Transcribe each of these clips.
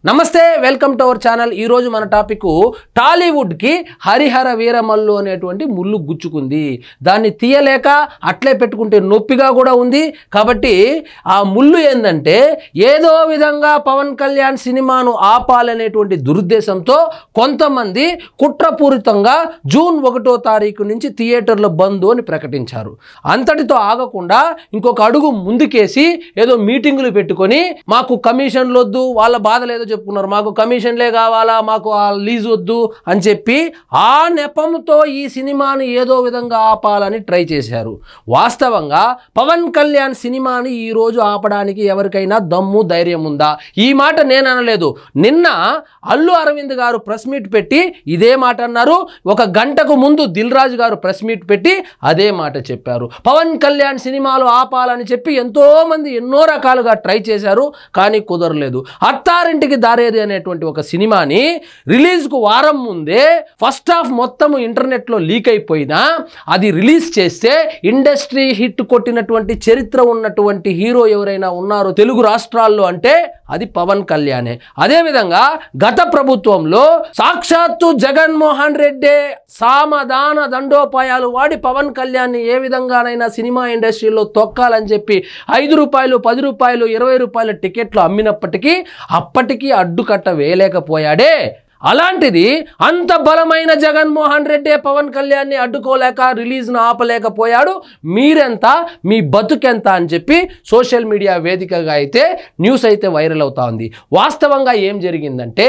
నమస్తే welcome to our channel. ఈ రోజు మన టాపిక్ టాలీవుడ్ కి హరిహర వీరమల్లు అనేటువంటి ముళ్ళు గుచ్చుకుంది। దాన్ని తీయలేక అట్లే పెట్టుకుంటే నొప్పిగా కూడా ఉంది। కాబట్టి ఆ ముళ్ళు ఏందంటే ఏదో విధంగా పవన్ కళ్యాణ్ సినిమాను ఆపాలనేటువంటి దురుద్దేశంతో కొంతమంది కుట్రపూరితంగా జూన్ 1వ తారీఖు నుంచి థియేటర్ల బంద్ అని ప్రకటించారు। అంతటితో ఆగకుండా ఇంకొక అడుగు ముందుకేసి ఏదో మీటింగులు పెట్టుకొని మాకు కమిషన్లు వద్దు, వాళ్ళ బాధ లేదో చెప్పుకున్నారు, మాకు కమిషన్లే కావాలా, మాకు ఆ లీజ్ వద్దు అని చెప్పి ఆ నెపంతో ఈ సినిమాని ఏదో విధంగా ఆపాలని ట్రై చేశారు। వాస్తవంగా పవన్ కళ్యాణ్ సినిమాని ఈ రోజు ఆపడానికి ఎవరికైనా దమ్ము ధైర్యం ఉందా? ఈ మాట నేను అనలేదు। నిన్న అల్లు అరవింద్ గారు ప్రెస్ మీట్ పెట్టి ఇదే మాట అన్నారు। ఒక గంటకు ముందు దిల్ రాజు గారు ప్రెస్ మీట్ పెట్టి అదే మాట చెప్పారు। పవన్ కళ్యాణ్ సినిమాలు ఆపాలని చెప్పి ఎంతో మంది ఎన్నో రకాలుగా ట్రై చేశారు, కానీ కుదరలేదు। అత్తారింటికి దారేది అనేటువంటి ఒక సినిమాని రిలీజ్ కు వారం ముందే ఫస్ట్ హాఫ్ మొత్తం ఇంటర్నెట్ లో లీక్ అయిపోయినా అది రిలీజ్ చేస్తే ఇండస్ట్రీ హిట్ కొట్టినటువంటి చరిత్ర ఉన్నటువంటి హీరో ఎవరైనా ఉన్నారో తెలుగు రాష్ట్రాల్లో అంటే అది పవన్ కళ్యాణే। అదే విధంగా గత ప్రభుత్వంలో సాక్షాత్తు జగన్మోహన్ రెడ్డి సామధాన దండోపాయాలు వాడి పవన్ కళ్యాణ్ ఏ విధంగానైనా సినిమా ఇండస్ట్రీలో తొక్కాలని చెప్పి 5 రూపాయలు 10 రూపాయలు 20 రూపాయల టికెట్లు అమ్మినప్పటికీ అప్పటికీ అడ్డుకట్ట వేయలేకపోయాడే। అలాంటిది అంత బలమైన జగన్మోహన్ రెడ్డి పవన్ కళ్యాణ్ని అడ్డుకోలేక రిలీజ్ను ఆపలేకపోయాడు। మీరెంత, మీ బతుకెంత అని చెప్పి సోషల్ మీడియా వేదికగా అయితే న్యూస్ అయితే వైరల్ అవుతా ఉంది। వాస్తవంగా ఏం జరిగిందంటే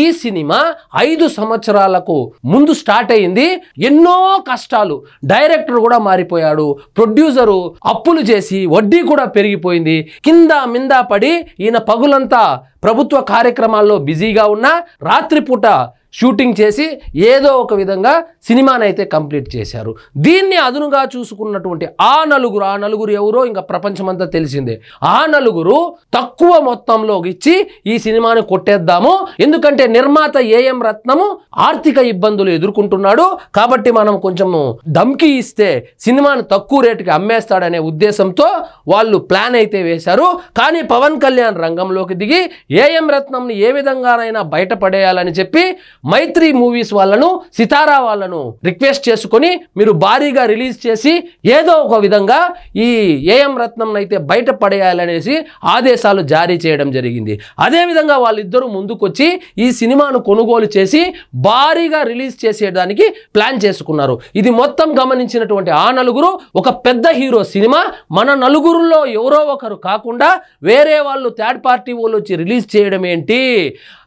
ఈ సినిమా 5 సంవత్సరాలకు ముందు స్టార్ట్ అయింది। ఎన్నో కష్టాలు, డైరెక్టర్ కూడా మారిపోయాడు, ప్రొడ్యూసరు అప్పులు చేసి వడ్డీ కూడా పెరిగిపోయింది, కింద మింద పడి ఈయన పగులంతా ప్రభుత్వ కార్యక్రమాల్లో బిజీగా ఉన్న రాత్రిపూట షూటింగ్ చేసి ఏదో ఒక విధంగా సినిమానైతే కంప్లీట్ చేశారు। దీన్ని అదునుగా చూసుకున్నటువంటి ఆ నలుగురు ఎవరో ఇంకా ప్రపంచమంతా తెలిసిందే। ఆ నలుగురు తక్కువ మొత్తంలో ఇచ్చి ఈ సినిమాని కొట్టేద్దాము, ఎందుకంటే నిర్మాత ఏఎం రత్నము ఆర్థిక ఇబ్బందులు ఎదుర్కొంటున్నాడు కాబట్టి మనం కొంచెము ధమ్కి ఇస్తే సినిమాను తక్కువ రేటుకి అమ్మేస్తాడనే ఉద్దేశంతో వాళ్ళు ప్లాన్ అయితే వేశారు। కానీ పవన్ కళ్యాణ్ రంగంలోకి దిగి ఏఎం రత్నంని ఏ విధంగానైనా బయటపడేయాలని చెప్పి మైత్రి మూవీస్ వాళ్ళను, సితారా వాళ్ళను రిక్వెస్ట్ చేసుకొని మీరు భారీగా రిలీజ్ చేసి ఏదో ఒక విధంగా ఈ ఏఎం రత్నం అయితే బయట పడేయాలనేసి ఆదేశాలు జారీ చేయడం జరిగింది। అదేవిధంగా వాళ్ళిద్దరూ ముందుకొచ్చి ఈ సినిమాను కొనుగోలు చేసి భారీగా రిలీజ్ చేసేదానికి ప్లాన్ చేసుకున్నారు। ఇది మొత్తం గమనించినటువంటి ఆ నలుగురు ఒక పెద్ద హీరో సినిమా మన నలుగురులో ఎవరో ఒకరు కాకుండా వేరే వాళ్ళు థర్డ్ పార్టీ వాళ్ళు వచ్చి రిలీజ్ చేయడం ఏంటి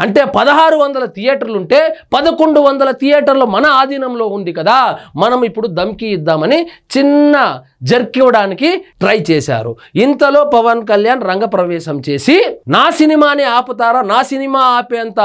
అంటే 1600 థియేటర్లు ఉంటే 1100 థియేటర్లు మన ఆధీనంలో ఉంది కదా, మనం ఇప్పుడు దమ్కి ఇద్దామని చిన్న జర్కివ్వడానికి ట్రై చేశారు। ఇంతలో పవన్ కళ్యాణ్ రంగప్రవేశం చేసి నా సినిమాని ఆపుతారా, నా సినిమా ఆపేంత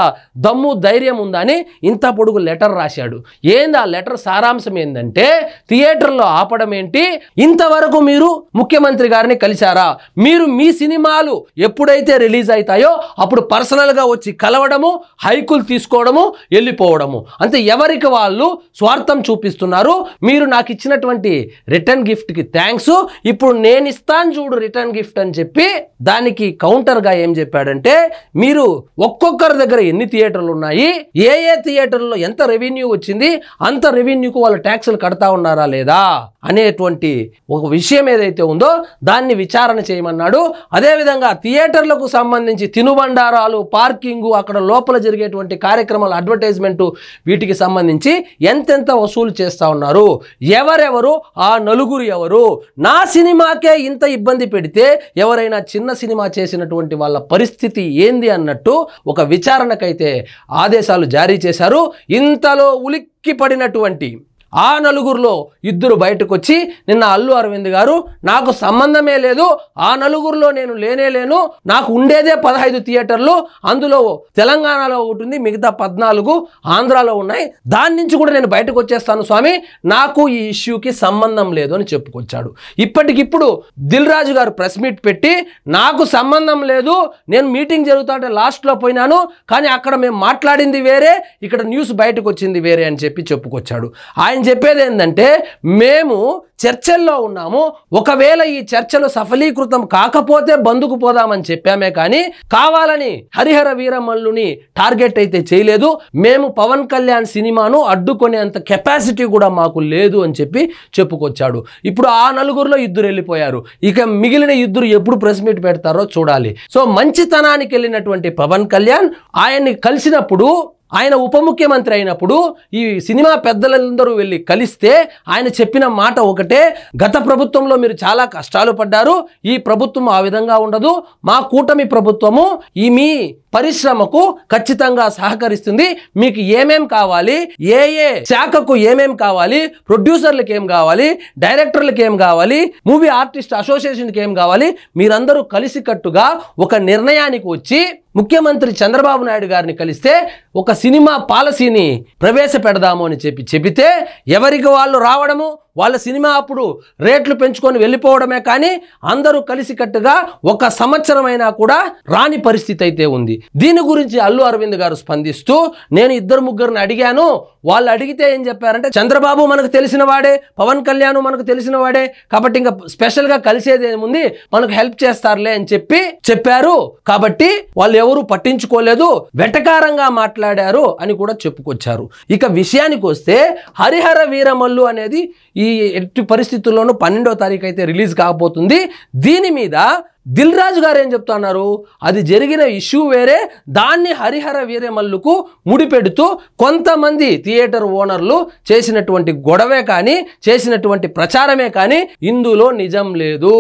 దమ్ము ధైర్యం ఉందని ఇంత పొడుగు లెటర్ రాశాడు। ఏంది ఆ లెటర్ సారాంశం ఏంటంటే థియేటర్లో ఆపడం ఏంటి, ఇంతవరకు మీరు ముఖ్యమంత్రి గారిని కలిశారా, మీరు మీ సినిమాలు ఎప్పుడైతే రిలీజ్ అవుతాయో అప్పుడు పర్సనల్గా వచ్చి కలవడము, హైకులు తీసుకోవడము, వెళ్ళిపోవడము, అంతే ఎవరికి వాళ్ళు స్వార్థం చూపిస్తున్నారు। మీరు నాకు ఇచ్చినటువంటి రిటర్న్ గిఫ్ట్కి థ్యాంక్స్, ఇప్పుడు నేను ఇస్తాను చూడు రిటర్న్ గిఫ్ట్ అని చెప్పి దానికి కౌంటర్గా ఏం చెప్పాడంటే మీరు ఒక్కొక్కరి దగ్గర ఎన్ని థియేటర్లు ఉన్నాయి, ఏ థియేటర్లో ఎంత రెవెన్యూ వచ్చింది, అంత రెవెన్యూకు వాళ్ళు ట్యాక్సులు కడతా ఉన్నారా లేదా అనేటువంటి ఒక విషయం ఏదైతే ఉందో దాన్ని విచారణ చేయమన్నాడు। అదేవిధంగా థియేటర్లకు సంబంధించి తినుబండారాలు, పార్కింగు, అక్కడ లోపల జరిగేటువంటి కార్యక్రమాలు, అడ్వర్టైజ్మెంటు, వీటికి సంబంధించి ఎంతెంత వసూలు చేస్తూ ఉన్నారు, ఎవరెవరు ఆ నలుగురు ఎవరు, నా సినిమాకే ఇంత ఇబ్బంది పెడితే ఎవరైనా చిన్న సినిమా చేసినటువంటి వాళ్ళ పరిస్థితి ఏంది అన్నట్టు ఒక విచారణకైతే ఆదేశాలు జారీ చేశారు। ఇంతలో ఉలిక్కి పడినటువంటి ఆ నలుగురిలో ఇద్దరు బయటకు వచ్చి నిన్న అల్లు అరవింద్ గారు నాకు సంబంధమే లేదు, ఆ నలుగురిలో నేను లేను, నాకు ఉండేదే 15 థియేటర్లు, అందులో తెలంగాణలో ఒకటి ఉంది, మిగతా 14 ఆంధ్రాలో ఉన్నాయి, దాని నుంచి కూడా నేను బయటకు వచ్చేస్తాను స్వామి, నాకు ఈ ఇష్యూకి సంబంధం లేదు అని చెప్పుకొచ్చాడు। ఇప్పటికిప్పుడు దిల్ రాజు గారు ప్రెస్ మీట్ పెట్టి నాకు సంబంధం లేదు, నేను మీటింగ్ జరుగుతుంటే లాస్ట్లో పోయినాను, కానీ అక్కడ మేము మాట్లాడింది వేరే, ఇక్కడ న్యూస్ బయటకు వచ్చింది వేరే అని చెప్పి చెప్పుకొచ్చాడు। ఆయన చెప్పేది ఏంటంటే మేము చర్చల్లో ఉన్నాము, ఒకవేళ ఈ చర్చలు సఫలీకృతం కాకపోతే బందుకు పోదామని చెప్పామే కానీ కావాలని హరిహర వీరమల్లుని టార్గెట్ అయితే చేయలేదు. మేము పవన్ కళ్యాణ్ సినిమాను అడ్డుకునేంత కెపాసిటీ కూడా మాకు లేదు అని చెప్పి చెప్పుకొచ్చాడు. ఇప్పుడు ఆ నలుగురిలో ఇద్దరు వెళ్ళిపోయారు. ఇక మిగిలిన ఇద్దరు ఎప్పుడు ప్రెస్ మీట్ పెడతారో చూడాలి. సో మంచితనానికి వెళ్ళినటువంటి పవన్ కళ్యాణ్ ఆయన్ని కలిసినప్పుడు, ఆయన ఉప ముఖ్యమంత్రి అయినప్పుడు ఈ సినిమా పెద్దలందరూ వెళ్ళి కలిస్తే ఆయన చెప్పిన మాట ఒకటే, గత ప్రభుత్వంలో మీరు చాలా కష్టాలు పడ్డారు, ఈ ప్రభుత్వం ఆ విధంగా ఉండదు, మా కూటమి ప్రభుత్వము ఈ మీ పరిశ్రమకు ఖచ్చితంగా సహకరిస్తుంది, మీకు ఏమేం కావాలి, ఏ శాఖకు ఏమేం కావాలి, ప్రొడ్యూసర్లకు ఏం కావాలి, డైరెక్టర్లకు ఏం కావాలి, మూవీ ఆర్టిస్ట్ అసోసియేషన్కి ఏం కావాలి, మీరందరూ కలిసికట్టుగా ఒక నిర్ణయానికి వచ్చి ముఖ్యమంత్రి చంద్రబాబు నాయుడు గారిని కలిస్తే ఒక సినిమా పాలసీని ప్రవేశపెడదాము అని చెబితే ఎవరికి వాళ్ళు రావడము, వాళ్ళ సినిమా అప్పుడు రేట్లు పెంచుకొని వెళ్ళిపోవడమే కానీ అందరూ కలిసికట్టుగా ఒక సంవత్సరమైనా కూడా రాని పరిస్థితి అయితే ఉంది. దీని గురించి అల్లు అరవింద్ గారు స్పందిస్తూ, నేను ఇద్దరు ముగ్గురిని అడిగాను, వాళ్ళు అడిగితే ఏం చెప్పారంటే చంద్రబాబు మనకు తెలిసిన వాడే, పవన్ కళ్యాణ్ మనకు తెలిసిన వాడే, కాబట్టి ఇంకా స్పెషల్గా కలిసేది ఏముంది, మనకు హెల్ప్ చేస్తారులే అని చెప్పారు. కాబట్టి వాళ్ళు ఎవరు పట్టించుకోలేదు, వెటకారంగా మాట్లాడారు అని కూడా చెప్పుకొచ్చారు. ఇక విషయానికి వస్తే హరిహర వీరమల్లు అనేది ఈ ఎట్టి పరిస్థితుల్లోనూ 12వ తారీఖు అయితే రిలీజ్ కాబోతుంది. దీని మీద దిల్ రాజు గారు ఏం చెప్తున్నారు, అది జరిగిన ఇష్యూ వేరే, దాన్ని హరిహర వీరమల్లుకు ముడిపెడుతూ కొంతమంది థియేటర్ ఓనర్లు చేసినటువంటి గొడవే కానీ, చేసినటువంటి ప్రచారమే కానీ ఇందులో నిజం లేదు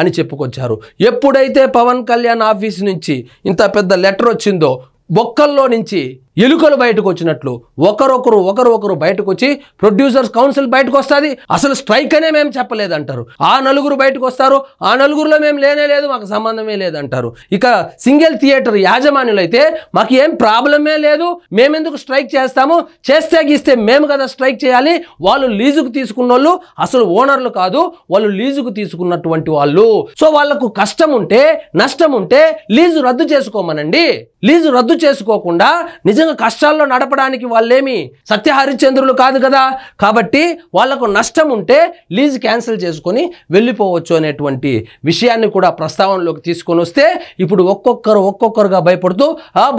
అని చెప్పుకొచ్చారు. ఎప్పుడైతే పవన్ కళ్యాణ్ ఆఫీస్ నుంచి ఇంత పెద్ద లెటర్ వచ్చిందో, బొక్కల్లో నుంచి ఎలుకలు బయటకు వచ్చినట్లు ఒకరొకరు బయటకు వచ్చి ప్రొడ్యూసర్స్ కౌన్సిల్ బయటకు వస్తుంది, అసలు స్ట్రైక్ అనే మేము చెప్పలేదంటారు. ఆ నలుగురు బయటకు వస్తారు, ఆ నలుగురిలో మేము లేదు, మాకు సంబంధమే లేదంటారు. ఇక సింగిల్ థియేటర్ యాజమాన్యులు అయితే మాకు ఏం ప్రాబ్లమే లేదు, మేమెందుకు స్ట్రైక్ చేస్తాము, చేస్తే గీస్తే మేము కదా స్ట్రైక్ చేయాలి, వాళ్ళు లీజుకు తీసుకున్న వాళ్ళు అసలు ఓనర్లు కాదు, వాళ్ళు లీజుకు తీసుకున్నటువంటి వాళ్ళు. సో వాళ్లకు కష్టం ఉంటే నష్టం ఉంటే లీజు రద్దు చేసుకోమనండి. లీజు రద్దు చేసుకోకుండా నిజంగా కష్టాల్లో నడపడానికి వాళ్ళేమి సత్య హరిశ్చంద్రులు కాదు కదా. కాబట్టి వాళ్లకు నష్టం ఉంటే లీజ్ క్యాన్సిల్ చేసుకొని వెళ్ళిపోవచ్చు అనేటువంటి విషయాన్ని కూడా ప్రస్తావనలోకి తీసుకొని వస్తే ఇప్పుడు ఒక్కొక్కరుగా భయపడుతూ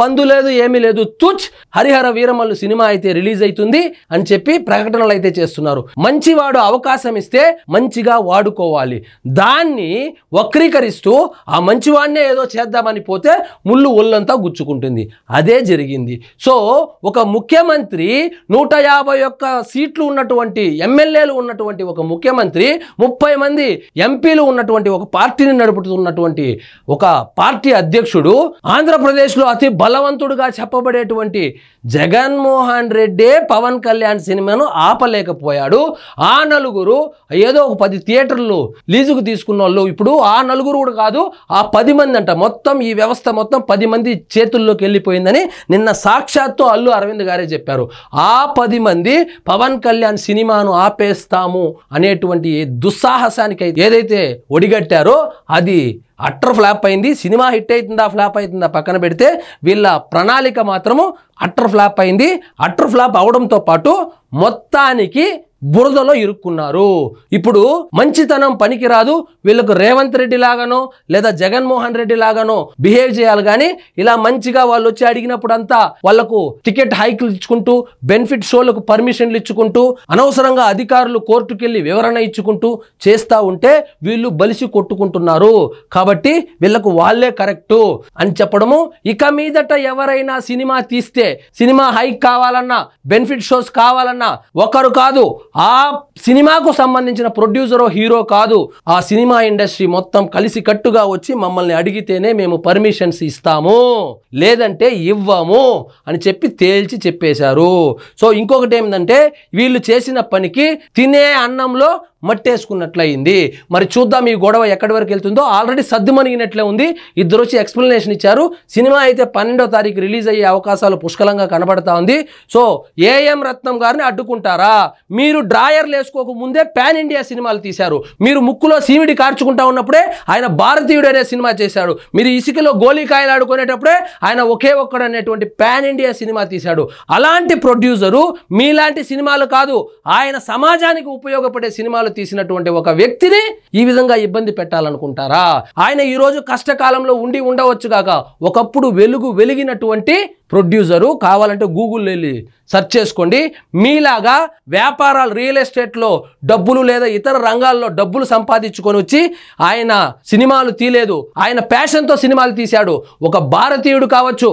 బంధు లేదు ఏమీ లేదు, తుచ్ హరిహర వీరమల్లు సినిమా అయితే రిలీజ్ అవుతుంది అని చెప్పి ప్రకటనలు అయితే చేస్తున్నారు. మంచివాడు అవకాశం ఇస్తే మంచిగా వాడుకోవాలి, దాన్ని వక్రీకరిస్తూ ఆ మంచివాడినే ఏదో చేద్దామని పోతే ముళ్ళు ఒళ్ళంతా గుచ్చుకుంటుంది. అదే జరిగింది. సో ఒక ముఖ్యమంత్రి 151 సీట్లు ఉన్నటువంటి ఎమ్మెల్యేలు ఉన్నటువంటి ఒక ముఖ్యమంత్రి, 30 మంది ఎంపీలు ఉన్నటువంటి ఒక పార్టీని నడుపుతున్నటువంటి ఒక పార్టీ అధ్యక్షుడు, ఆంధ్రప్రదేశ్లో అతి బలవంతుడుగా చెప్పబడేటువంటి జగన్మోహన్ రెడ్డి పవన్ కళ్యాణ్ సినిమాను ఆపలేకపోయాడు. ఆ నలుగురు ఏదో ఒక 10 థియేటర్లు లీజుకు తీసుకున్న వాళ్ళు ఇప్పుడు ఆ నలుగురు కూడా కాదు, ఆ 10 మంది అంట, మొత్తం ఈ వ్యవస్థ మొత్తం 10 మంది చేతుల్లోకి వెళ్ళిపోయిందని నిన్న సాక్షాత్తు అల్లు అరవింద్ గారే చెప్పారు. ఆ 10 మంది పవన్ కళ్యాణ్ సినిమాను ఆపేస్తాము అనేటువంటి దుస్సాహసానికి ఏదైతే ఒడిగట్టారో అది అట్టర్ ఫ్లాప్ అయింది. సినిమా హిట్ అవుతుందా ఫ్లాప్ అవుతుందా పక్కన పెడితే వీళ్ళ ప్రణాళిక మాత్రము అట్టర్ ఫ్లాప్ అయింది. అట్టర్ ఫ్లాప్ అవడంతో పాటు మొత్తానికి బురదలో ఇరుక్కున్నారు. ఇప్పుడు మంచితనం పనికిరాదు, వీళ్ళకు రేవంత్ రెడ్డి లాగానో లేదా జగన్మోహన్ రెడ్డి లాగానో బిహేవ్ చేయాలి కానీ ఇలా మంచిగా వాళ్ళు వచ్చి అడిగినప్పుడంతా వాళ్లకు టికెట్ హైక్లు ఇచ్చుకుంటూ, బెనిఫిట్ షోలకు పర్మిషన్లు ఇచ్చుకుంటూ, అనవసరంగా అధికారులు కోర్టుకు వెళ్ళి వివరణ ఇచ్చుకుంటూ చేస్తూ ఉంటే వీళ్ళు బలిసి కొట్టుకుంటున్నారు. కాబట్టి వీళ్ళకు వాళ్ళే కరెక్టు అని చెప్పడము. ఇక మీదట ఎవరైనా సినిమా తీస్తే, సినిమా హైక్ కావాలన్నా, బెనిఫిట్ షోస్ కావాలన్నా ఒకరు కాదు, ఆ సినిమాకు సంబంధించిన ప్రొడ్యూసరో హీరో కాదు, ఆ సినిమా ఇండస్ట్రీ మొత్తం కలిసి కట్టుగా వచ్చి మమ్మల్ని అడిగితేనే మేము పర్మిషన్స్ ఇస్తాము, లేదంటే ఇవ్వము అని చెప్పి తేల్చి చెప్పేశారు. సో ఇంకొకటి ఏంటంటే వీళ్ళు చేసిన పనికి తినే అన్నంలో మట్టేసుకున్నట్లయింది. మరి చూద్దాం ఈ గొడవ ఎక్కడి వరకు వెళ్తుందో. ఆల్రెడీ సద్దుమణిగినట్లే ఉంది. ఇద్దరు వచ్చి ఎక్స్ప్లెనేషన్ ఇచ్చారు. సినిమా అయితే 12వ తారీఖు రిలీజ్ అయ్యే అవకాశాలు పుష్కలంగా కనబడతా ఉంది. సో ఏఎం రత్నం గారిని అడ్డుకుంటారా? మీరు డ్రాయర్లు వేసుకోక ముందే పాన్ ఇండియా సినిమాలు తీశారు. మీరు ముక్కులో సీమిడి కార్చుకుంటా ఉన్నప్పుడే ఆయన భారతీయుడు అనే సినిమా చేశాడు. మీరు ఇసుకలో గోళీకాయలు ఆడుకునేటప్పుడే ఆయన ఒకే ఒక్కడు అనేటువంటి పాన్ ఇండియా సినిమా తీశాడు. అలాంటి ప్రొడ్యూసరు మీలాంటి సినిమాలు కాదు, ఆయన సమాజానికి ఉపయోగపడే సినిమాలు తీసినటువంటి ఒక వ్యక్తిని ఈ విధంగా ఇబ్బంది పెట్టాలనుకుంటారా? ఆయన ఈరోజు కష్టకాలంలో ఉండి ఉండవచ్చు కాక ఒకప్పుడు వెలిగినటువంటి ప్రొడ్యూసరు. కావాలంటే గూగుల్లో వెళ్ళి సెర్చ్ చేసుకోండి. మీలాగా వ్యాపారాలు రియల్ ఎస్టేట్లో డబ్బులు లేదా ఇతర రంగాల్లో డబ్బులు సంపాదించుకొని వచ్చి ఆయన సినిమాలు తీయలేదు. ఆయన ప్యాషన్తో సినిమాలు తీశాడు. ఒక భారతీయుడు కావచ్చు,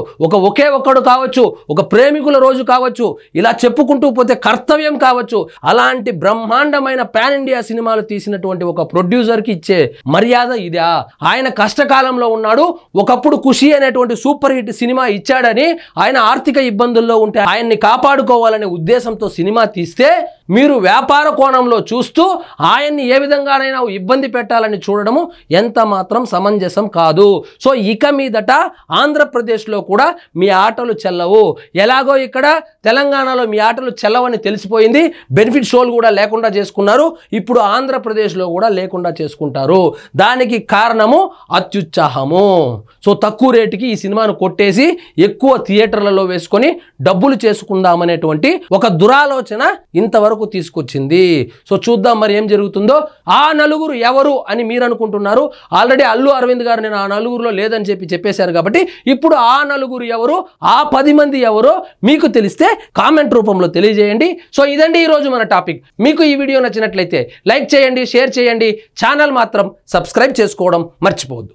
ఒకే ఒక్కడు కావచ్చు, ఒక ప్రేమికుల రోజు కావచ్చు, ఇలా చెప్పుకుంటూ పోతే కర్తవ్యం కావచ్చు. అలాంటి బ్రహ్మాండమైన పాన్ ఇండియా సినిమాలు తీసినటువంటి ఒక ప్రొడ్యూసర్కి ఇచ్చే మర్యాద ఇదా? ఆయన కష్టకాలంలో ఉన్నాడు. ఒకప్పుడు ఖుషి అనేటువంటి సూపర్ హిట్ సినిమా ఇచ్చాడని ఆయన ఆర్థిక ఇబ్బందుల్లో ఉంటే ఆయన్ని కాపాడుకోవాలనే ఉద్దేశంతో సినిమా తీస్తే మీరు వ్యాపార కోణంలో చూస్తూ ఆయన్ని ఏ విధంగానైనా ఇబ్బంది పెట్టాలని చూడడము ఎంత మాత్రం సమంజసం కాదు. సో ఇక మీదట ఆంధ్రప్రదేశ్లో కూడా మీ ఆటలు చెల్లవు. ఎలాగో ఇక్కడ తెలంగాణలో మీ ఆటలు చెల్లవని తెలిసిపోయింది. బెనిఫిట్ షోలు కూడా లేకుండా చేసుకున్నారు. ఇప్పుడు ఆంధ్రప్రదేశ్లో కూడా లేకుండా చేసుకుంటారు. దానికి కారణము అత్యుత్సాహము. సో తక్కువ రేటుకి ఈ సినిమాను కొట్టేసి ఎక్కువ థియేటర్లలో వేసుకొని డబ్బులు చేసుకుందామనేటువంటి ఒక దురాలోచన ఇంతవరకు తీసుకొచ్చింది. సో చూద్దాం మరి ఏం జరుగుతుందో. ఆ నలుగురు ఎవరు అని మీరు అనుకుంటున్నారు. ఆల్రెడీ అల్లు అరవింద్ గారు నేను ఆ నలుగురులో లేదని చెప్పేశారు. కాబట్టి ఇప్పుడు ఆ నలుగురు ఎవరు, ఆ 10 మంది ఎవరో మీకు తెలిస్తే కామెంట్ రూపంలో తెలియజేయండి. సో ఇదండి ఈరోజు మన టాపిక్. మీకు ఈ వీడియో నచ్చినట్లయితే లైక్ చేయండి, షేర్ చేయండి. ఛానల్ మాత్రం సబ్స్క్రైబ్ చేసుకోవడం మర్చిపోవద్దు.